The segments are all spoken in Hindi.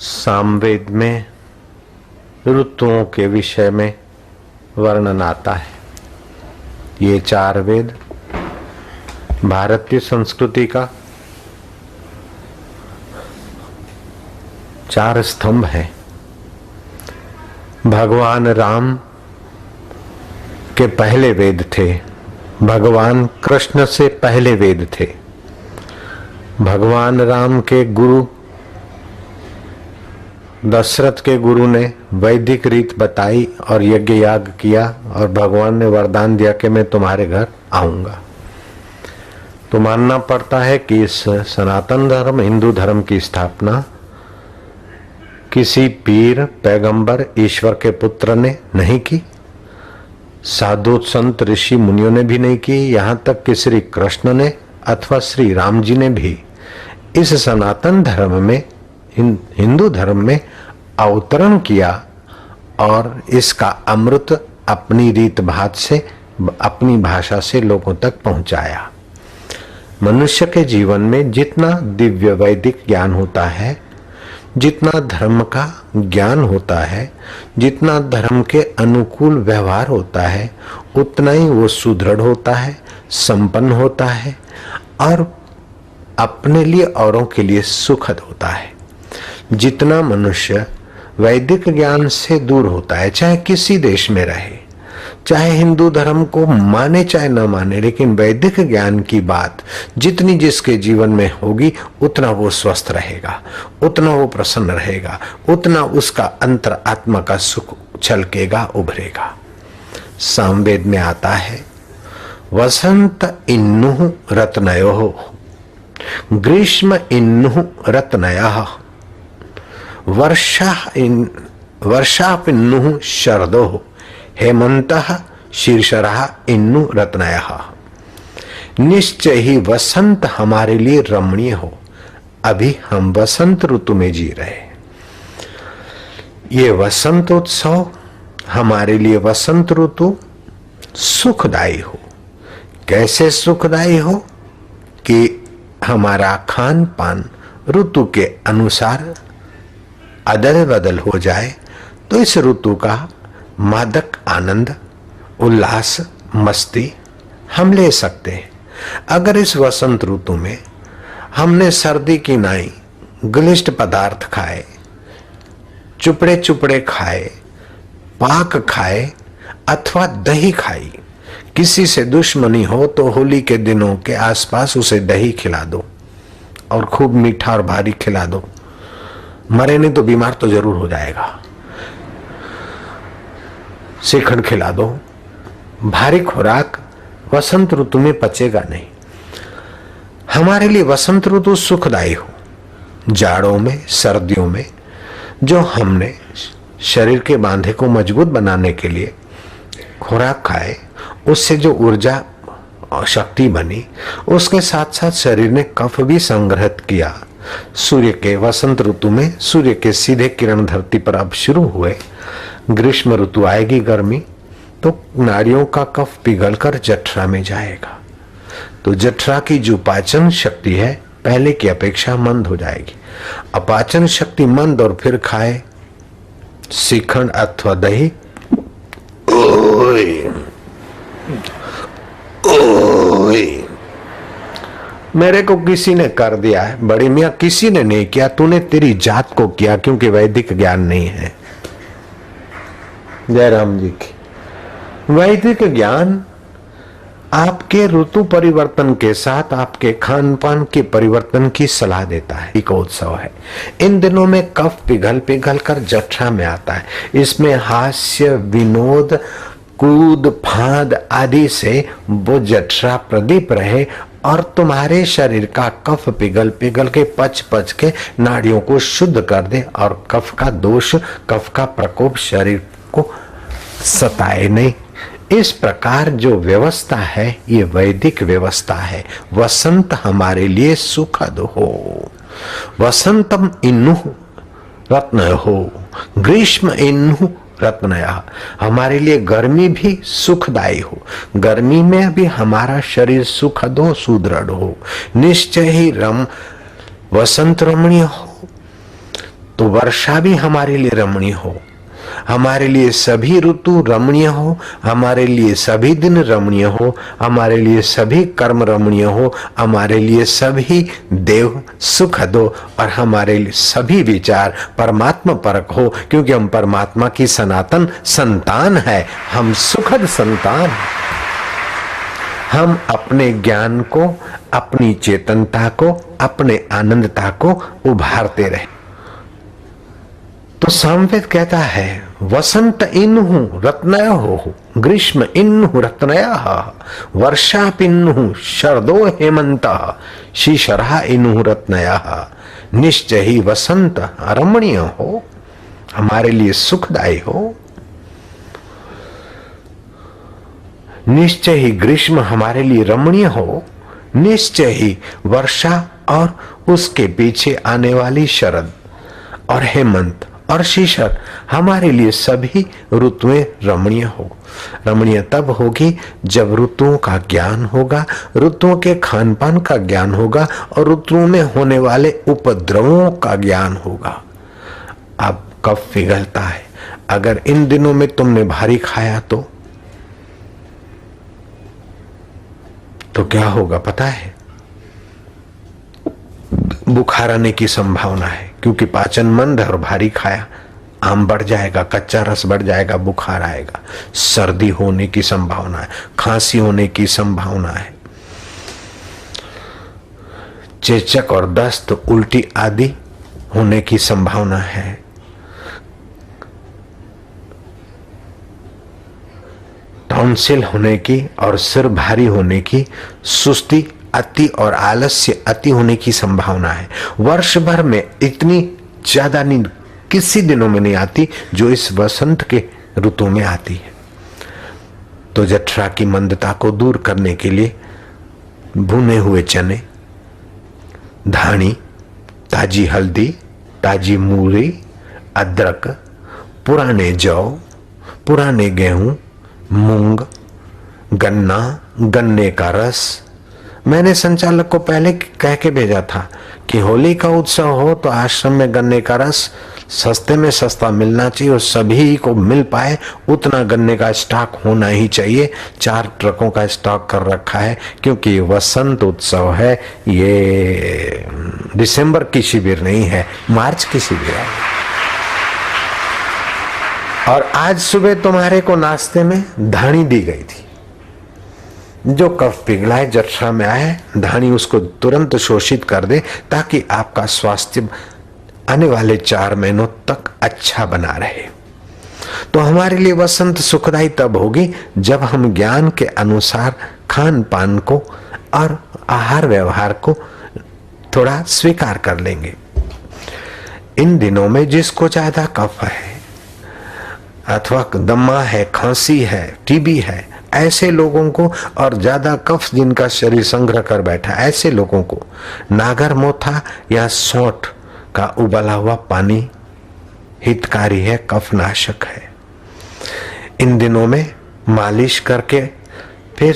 सामवेद में ऋतुओं के विषय में वर्णन आता है। ये चार वेद भारतीय संस्कृति का चार स्तंभ हैं। भगवान राम के पहले वेद थे, भगवान कृष्ण से पहले वेद थे। भगवान राम के गुरु दशरथ के गुरु ने वैदिक रीत बताई और यज्ञ याग किया और भगवान ने वरदान दिया कि मैं तुम्हारे घर आऊंगा। तो मानना पड़ता है कि इस सनातन धर्म हिंदू धर्म की स्थापना किसी पीर पैगंबर ईश्वर के पुत्र ने नहीं की, साधु संत ऋषि मुनियों ने भी नहीं की, यहां तक कि श्री कृष्ण ने अथवा श्री राम जी ने भी इस सनातन धर्म में हिंदू धर्म में अवतरण किया और इसका अमृत अपनी रीत भात से अपनी भाषा से लोगों तक पहुंचाया। मनुष्य के जीवन में जितना दिव्य वैदिक ज्ञान होता है, जितना धर्म का ज्ञान होता है, जितना धर्म के अनुकूल व्यवहार होता है, उतना ही वो सुदृढ़ होता है, संपन्न होता है और अपने लिए औरों के लिए सुखद होता है। जितना मनुष्य वैदिक ज्ञान से दूर होता है, चाहे किसी देश में रहे, चाहे हिंदू धर्म को माने चाहे न माने, लेकिन वैदिक ज्ञान की बात जितनी जिसके जीवन में होगी उतना वो स्वस्थ रहेगा, उतना वो प्रसन्न रहेगा, उतना उसका अंतर आत्मा का सुख छलकेगा, उभरेगा। सामवेद में आता है वसंत इन्नु रत्नयो, ग्रीष्म इन्नु रत्नयः, वर्षा पिन्नु शरदो, हेमंतः शीर्षरः इन्नु रत्नयः। निश्चय ही वसंत हमारे लिए रमणीय हो। अभी हम वसंत ऋतु में जी रहे। ये वसंत उत्सव हमारे लिए वसंत ऋतु सुखदायी हो। कैसे सुखदायी हो कि हमारा खान पान ऋतु के अनुसार अदल बदल हो जाए तो इस ऋतु का मादक आनंद उल्लास मस्ती हम ले सकते हैं। अगर इस वसंत ऋतु में हमने सर्दी की नाई गलिष्ठ पदार्थ खाए, चुपड़े चुपड़े खाए, पाक खाए अथवा दही खाई, किसी से दुश्मनी हो तो होली के दिनों के आसपास उसे दही खिला दो और खूब मीठा और भारी खिला दो। मरे नहीं तो बीमार तो जरूर हो जाएगा। श्रीखंड खिला दो। भारी खुराक वसंत ऋतु में पचेगा नहीं। हमारे लिए वसंत ऋतु सुखदायी हो। जाड़ों में सर्दियों में जो हमने शरीर के बांधे को मजबूत बनाने के लिए खुराक खाए, उससे जो ऊर्जा और शक्ति बनी, उसके साथ साथ शरीर ने कफ भी संग्रहित किया। सूर्य के वसंत ऋतु में सूर्य के सीधे किरण धरती पर अब शुरू हुए। ग्रीष्म ऋतु आएगी, गर्मी, तो नाड़ियों का कफ पिघलकर जठरा में जाएगा। तो जठरा की जो पाचन शक्ति है पहले की अपेक्षा मंद हो जाएगी। अपाचन शक्ति मंद और फिर खाए श्रीखंड अथवा दही, ओए ओए मेरे को किसी ने कर दिया है। बड़ी मियां किसी ने नहीं किया, तूने तेरी जात को किया क्योंकि वैदिक ज्ञान नहीं है। जय राम जी की। वैदिक ज्ञान आपके ऋतु परिवर्तन के साथ आपके खान पान के परिवर्तन की सलाह देता है। एक उत्सव है। इन दिनों में कफ पिघल पिघल कर जठरा में आता है। इसमें हास्य विनोद कूद फांद आदि से वो जठरा प्रदीप रहे और तुम्हारे शरीर का कफ पिघल पिघल के पच पच के नाड़ियों को शुद्ध कर दे और कफ का दोष, कफ का प्रकोप शरीर को सताए नहीं। इस प्रकार जो व्यवस्था है ये वैदिक व्यवस्था है। वसंत हमारे लिए सुखद हो। वसंतम इन्नु रत्न हो, ग्रीष्म इन्नु रत्नया। हमारे लिए गर्मी भी सुखदायी हो। गर्मी में भी हमारा शरीर सुखद हो, सुदृढ़ हो। निश्चय ही वसंत रमणीय हो। तो वर्षा भी हमारे लिए रमणीय हो, हमारे लिए सभी ऋतु रमणीय हो, हमारे लिए सभी दिन रमणीय हो, हमारे लिए सभी कर्म रमणीय हो, हमारे लिए सभी देव सुखद हो और हमारे लिए सभी विचार परमात्मा परक हो, क्योंकि हम परमात्मा की सनातन संतान है, हम सुखद संतान। हम अपने ज्ञान को, अपनी चेतनता को, अपने आनंदता को उभारते रहे। तो सामवेद कहता है वसंत इन्हु रत्नय हो, ग्रीष्म इन्हु रत्नय, वर्षा पिन्हु शरदो हेमंत, शीशरा इन्हु रत्नय, निश्चय ही वसंत रमणीय हो, हमारे लिए सुखदायी हो, निश्चय ही ग्रीष्म हमारे लिए रमणीय हो, निश्चय ही वर्षा और उसके पीछे आने वाली शरद और हेमंत और शीशर हमारे लिए सभी ऋतुएं रमणीय हो। रमणीय तब होगी जब ऋतुओं का ज्ञान होगा, ऋतुओं के खान पान का ज्ञान होगा और ऋतुओं में होने वाले उपद्रवों का ज्ञान होगा। अब कब पिघलता है, अगर इन दिनों में तुमने भारी खाया तो क्या होगा पता है? बुखार आने की संभावना है, क्योंकि पाचन मंद है और भारी खाया, आम बढ़ जाएगा, कच्चा रस बढ़ जाएगा, बुखार आएगा, सर्दी होने की संभावना है, खांसी होने की संभावना है, चेचक और दस्त, उल्टी आदि होने की संभावना है। टॉन्सिल होने की और सिर भारी होने की, सुस्ती अति और आलस्य अति होने की संभावना है। वर्ष भर में इतनी ज्यादा नींद किसी दिनों में नहीं आती जो इस वसंत के ऋतु में आती है। तो जठरा की मंदता को दूर करने के लिए भुने हुए चने, धानी, ताजी हल्दी, ताजी मूली, अदरक, पुराने जौ, पुराने गेहूं, मूंग, गन्ना, गन्ने का रस। मैंने संचालक को पहले कह के भेजा था कि होली का उत्सव हो तो आश्रम में गन्ने का रस सस्ते में सस्ता मिलना चाहिए और सभी को मिल पाए उतना गन्ने का स्टॉक होना ही चाहिए। 4 ट्रकों का स्टॉक कर रखा है, क्योंकि वसंत उत्सव है, ये दिसंबर की शिविर नहीं है, मार्च की शिविर है। और आज सुबह तुम्हारे को नाश्ते में धानी दी गई थी। जो कफ पिघला है, जठरा में आए, धानी उसको तुरंत शोषित कर दे ताकि आपका स्वास्थ्य आने वाले 4 महीनों तक अच्छा बना रहे। तो हमारे लिए वसंत सुखदायी तब होगी जब हम ज्ञान के अनुसार खान पान को और आहार व्यवहार को थोड़ा स्वीकार कर लेंगे। इन दिनों में जिसको ज्यादा कफ है अथवा दमा है, खांसी है, टीबी है, ऐसे लोगों को, और ज्यादा कफ जिनका शरीर संग्रह कर बैठा, ऐसे लोगों को नागर मोथा या सौंठ का उबला हुआ पानी हितकारी है, कफनाशक है। इन दिनों में मालिश करके फिर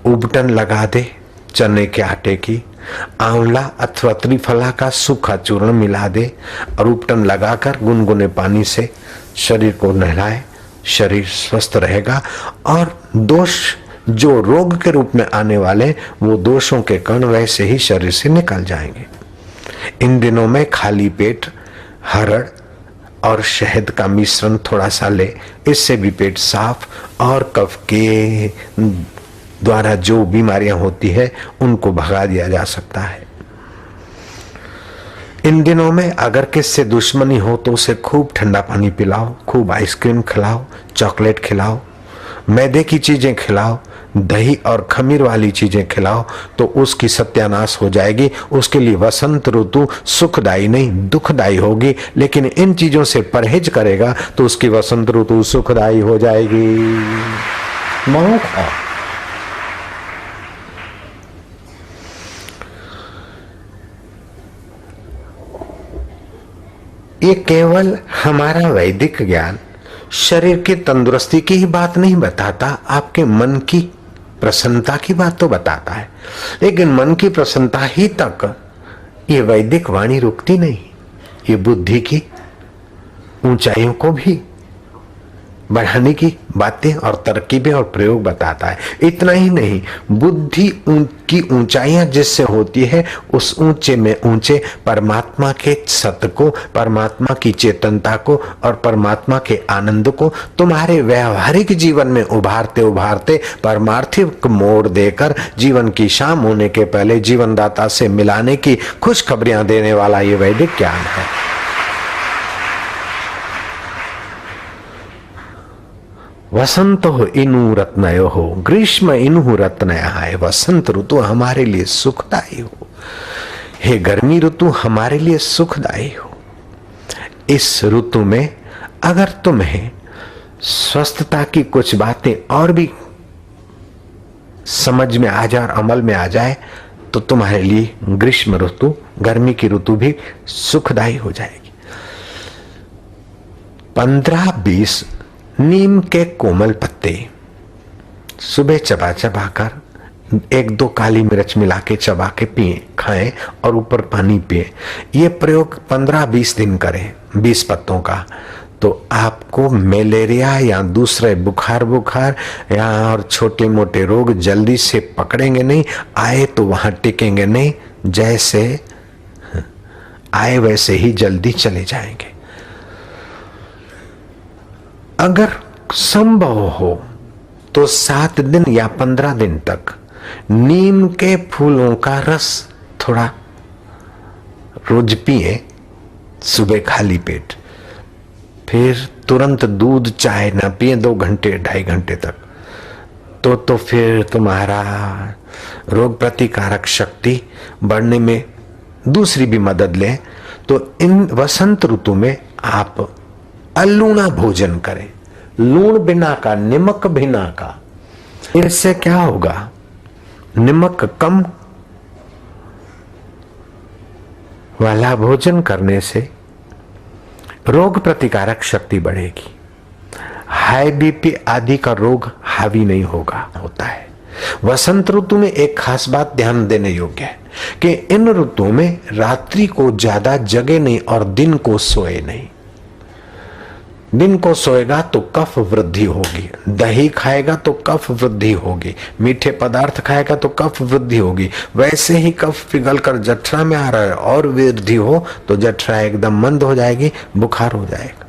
उबटन लगा दे चने के आटे की, आंवला अथवा त्रिफला का सूखा चूर्ण मिला दे और उबटन लगाकर गुनगुने पानी से शरीर को नहलाए, शरीर स्वस्थ रहेगा और दोष जो रोग के रूप में आने वाले वो दोषों के कण वैसे ही शरीर से निकल जाएंगे। इन दिनों में खाली पेट हरड़ और शहद का मिश्रण थोड़ा सा ले, इससे भी पेट साफ और कफ के द्वारा जो बीमारियां होती है उनको भगा दिया जा सकता है। इन दिनों में अगर किससे दुश्मनी हो तो उसे खूब ठंडा पानी पिलाओ, खूब आइसक्रीम खिलाओ, चॉकलेट खिलाओ, मैदे की चीजें खिलाओ, दही और खमीर वाली चीजें खिलाओ, तो उसकी सत्यानाश हो जाएगी। उसके लिए वसंत ऋतु सुखदायी नहीं दुखदायी होगी, लेकिन इन चीजों से परहेज करेगा तो उसकी वसंत ऋतु सुखदायी हो जाएगी। मऊ खाओ। ये केवल हमारा वैदिक ज्ञान शरीर की तंदुरुस्ती की ही बात नहीं बताता, आपके मन की प्रसन्नता की बात तो बताता है, लेकिन मन की प्रसन्नता ही तक ये वैदिक वाणी रुकती नहीं। ये बुद्धि की ऊंचाइयों को भी बढ़ाने की बातें और तरकीबें और प्रयोग बताता है। इतना ही नहीं, बुद्धि की ऊंचाइयां जिससे होती है, उस ऊंचे में ऊंचे परमात्मा के सत्य को, परमात्मा की चेतनता को और परमात्मा के आनंद को तुम्हारे व्यवहारिक जीवन में उभारते उभारते परमार्थिक मोड़ देकर जीवन की शाम होने के पहले जीवनदाता से मिलाने की खुशखबरियां देने वाला ये वैदिक ज्ञान है। वसंत हो इनु रत्नयो हो, ग्रीष्म इनु रत्नया है। वसंत ऋतु हमारे लिए सुखदायी हो, हे गर्मी ऋतु हमारे लिए सुखदायी हो। इस ऋतु में अगर तुम्हें स्वस्थता की कुछ बातें और भी समझ में आ जाए और अमल में आ जाए तो तुम्हारे लिए ग्रीष्म ऋतु, गर्मी की ऋतु भी सुखदायी हो जाएगी। 15-20 नीम के कोमल पत्ते सुबह चबा चबा कर 1-2 काली मिर्च मिला के चबा के पिए, खाएं और ऊपर पानी पिए। ये प्रयोग 15-20 दिन करें 20 पत्तों का, तो आपको मलेरिया या दूसरे बुखार या और छोटे मोटे रोग जल्दी से पकड़ेंगे नहीं, आए तो वहां टिकेंगे नहीं, जैसे आए वैसे ही जल्दी चले जाएंगे। अगर संभव हो तो 7 दिन या 15 दिन तक नीम के फूलों का रस थोड़ा रोज पिए, सुबह खाली पेट, फिर तुरंत दूध चाय ना पिए 2 घंटे 2.5 घंटे तक, तो फिर तुम्हारा रोग प्रतिकारक शक्ति बढ़ने में दूसरी भी मदद ले। तो इन वसंत ऋतु में आप अलूणा भोजन करें, लूण बिना का, नमक बिना का। इससे क्या होगा, नमक कम वाला भोजन करने से रोग प्रतिकारक शक्ति बढ़ेगी, हाई बीपी आदि का रोग हावी नहीं होता है। वसंत ऋतु में एक खास बात ध्यान देने योग्य है कि इन ऋतुओं में रात्रि को ज्यादा जगे नहीं और दिन को सोए नहीं। दिन को सोएगा तो कफ वृद्धि होगी, दही खाएगा तो कफ वृद्धि होगी, मीठे पदार्थ खाएगा तो कफ वृद्धि होगी। वैसे ही कफ पिघलकर जठरा में आ रहा है और वृद्धि हो तो जठरा एकदम मंद हो जाएगी, बुखार हो जाएगा।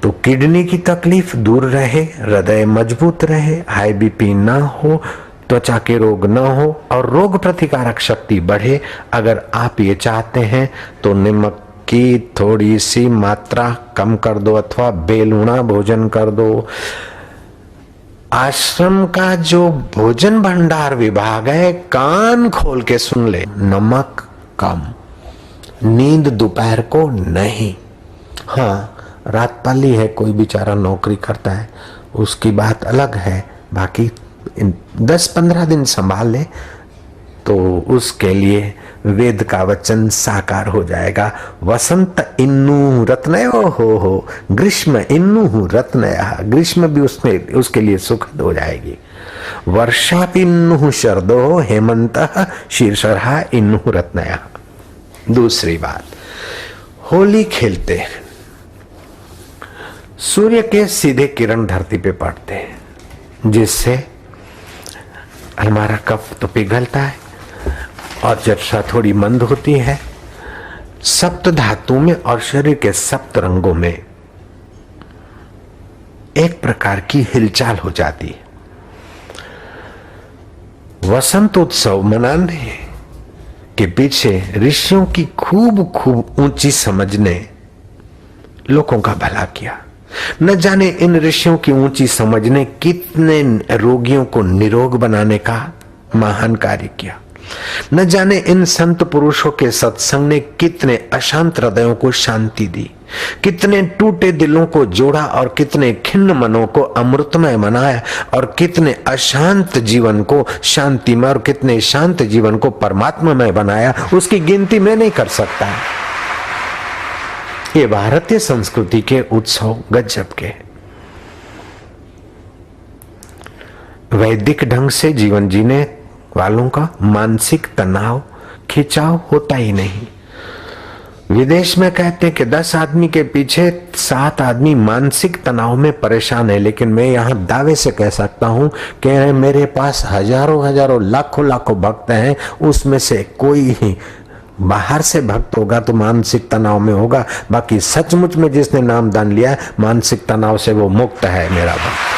तो किडनी की तकलीफ दूर रहे, हृदय मजबूत रहे, हाई बीपी ना हो, त्वचा के रोग न हो और रोग प्रतिकारक शक्ति बढ़े। अगर आप ये चाहते हैं तो नमक की थोड़ी सी मात्रा कम कर दो अथवा बेलूणा भोजन कर दो। आश्रम का जो भोजन भंडार विभाग है, कान खोल के सुन ले, नमक कम, नींद दोपहर को नहीं। हाँ, रात पाली है, कोई बेचारा नौकरी करता है, उसकी बात अलग है, बाकी 10-15 दिन संभाल ले तो उसके लिए वेद का वचन साकार हो जाएगा। वसंत इन्नु रत्नयो हो, ग्रीष्म इन्नु रत्नया, ग्रीष्म भी उसमें उसके लिए सुखद हो जाएगी। वर्षा इन्नु शरदो, हेमंत शीर्षरा इन्नु रत्नया। दूसरी बात, होली खेलते हैं, सूर्य के सीधे किरण धरती पे पड़ते हैं, जिससे हमारा कफ तो पिघलता है और जठरा थोड़ी मंद होती है। सप्त धातु में और शरीर के सप्त रंगों में एक प्रकार की हिलचाल हो जाती है। वसंत उत्सव मनाने के पीछे ऋषियों की खूब ऊंची समझ ने लोगों का भला किया। न जाने इन ऋषियों की ऊंची समझ ने कितने रोगियों को निरोग बनाने का महान कार्य किया। न जाने इन संत पुरुषों के सत्संग ने कितने अशांत हृदयों को शांति दी, कितने टूटे दिलों को जोड़ा और कितने खिन्न मनों को अमृतमय बनाया और कितने अशांत जीवन को शांतिमय और कितने शांत जीवन को परमात्मामय बनाया। उसकी गिनती मैं नहीं कर सकता। ये भारतीय संस्कृति के उत्सव गजब के। वैदिक ढंग से जीवन जीने वालों का मानसिक तनाव खिंचाव होता ही नहीं। विदेश में कहते हैं कि 10 आदमी के पीछे 7 आदमी मानसिक तनाव में परेशान है, लेकिन मैं यहाँ दावे से कह सकता हूँ कि मेरे पास हजारों हजारों लाखों लाखों भक्त हैं, उसमें से कोई ही बाहर से भक्त होगा तो मानसिक तनाव में होगा, बाकी सचमुच में जिसने नाम दान लिया मानसिक तनाव से वो मुक्त है मेरा भक्त।